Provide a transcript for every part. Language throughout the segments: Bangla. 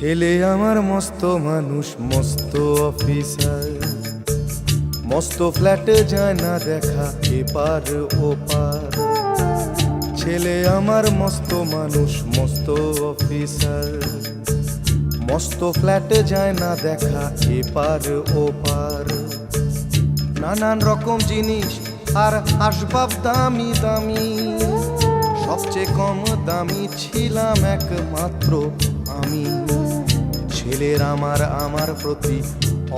ছেলে আমার মস্ত মানুষ, মস্ত অফিসার, মস্ত ফ্ল্যাটে যায় না দেখা এপার ওপার। ছেলে আমার মস্ত মানুষ, মস্ত অফিসার, মস্ত ফ্ল্যাটে যায় না দেখা এপার ওপার। নানান রকম জিনিস আর আসবাব দামি দামি, সবচেয়ে কম দামি ছিলাম একমাত্র আমি। ছেলের আমার প্রতি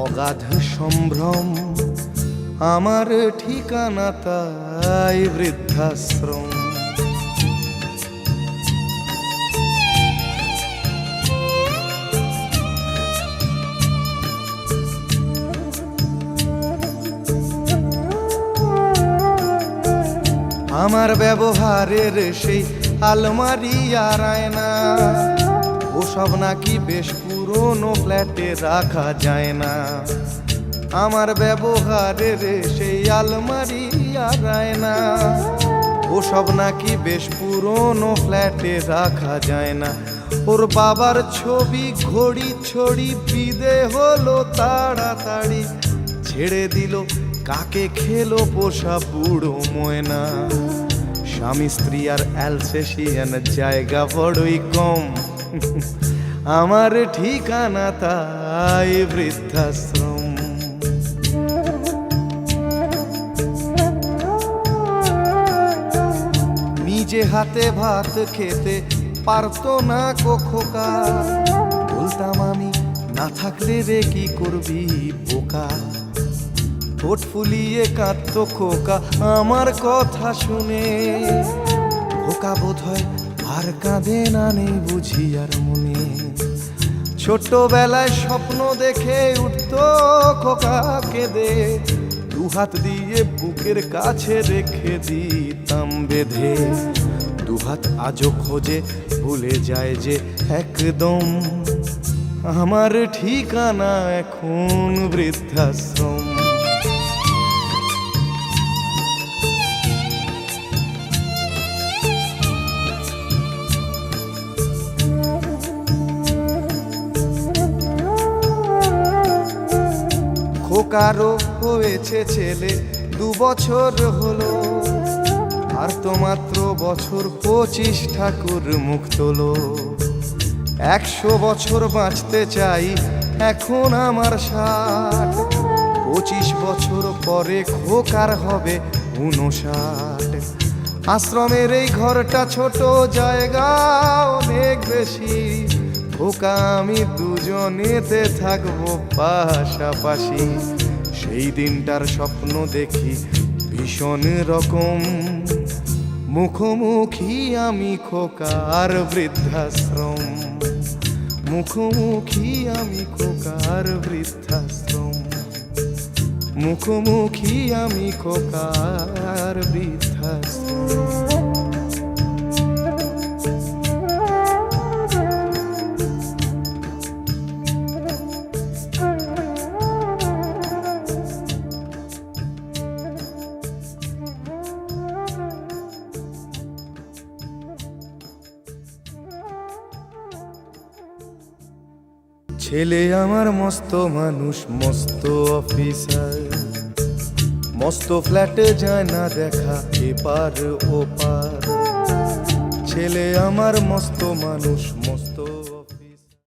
অগাধ সম্ভ্রম, আমার ঠিকানা তাই বৃদ্ধাশ্রম। আমার ব্যবহারের সেই আলমারি আর আয়না, ওসব নাকি বেশ পুরনো ফ্ল্যাটে রাখা যায় না। আমার ব্যবহারের সেই আলমারি আর আয়না, ওসব নাকি বেশ পুরনো ফ্ল্যাটে রাখা যায় না। ওর বাবার ছবি ঘড়ি ছড়ি বিদে হলো তাড়াতাড়ি, ছেড়ে দিল কাকে খেলো পোষা বুড়ো ময়না। স্বামী স্ত্রী আর অ্যালসেশিয়ান জায়গা বড়ই কম, আমার ঠিকানা তাই বৃদ্ধাশ্রম। নিজে হাতে ভাত খেতে পারতো না খোকা, বলতাম আমি না থাকলে রে কি করবি বোকা। ঠোঁট ফুলিয়ে কাঁদতো খোকা আমার কথা শুনে, খোকা বোধহয় আর কাঁদে না, নেই বুঝি আর মনে। ছোট্টবেলায় স্বপ্ন দেখে উঠতো খোকা কেঁদে, দুহাত দিয়ে বুকের কাছে রেখে দিতাম বেঁধে। দুহাত আজও খোঁজে ভুলে যায় যে একদম, আমার ঠিকানা এখন বৃদ্ধাশ্রম। খোকারও হয়েছে ছেলে 2 বছর হলো, আর তো মাত্র বছর 25 ঠাকুর মুখ তোলো। 100 বছর বাঁচতে চাই এখন আমার 60, 25 বছর পরে খোকার হবে 59। আশ্রমের এই ঘরটা ছোট, জায়গা অনেক বেশি, খোকা আমি দুজনেতে থাকবো পাশাপাশি। সেই দিনটার স্বপ্ন দেখি ভীষণ রকম, মুখোমুখি আমি খোকার বৃদ্ধাশ্রম। মুখোমুখি আমি খোকার বৃদ্ধাশ্রম, মুখোমুখি আমি খোকার বৃদ্ধাশ্রম। ছেলে আমার মস্ত মানুষ, মস্ত অফিসার, মস্ত ফ্ল্যাটে যায় না দেখা এপার ওপার। ছেলে আমার মস্ত মানুষ, মস্ত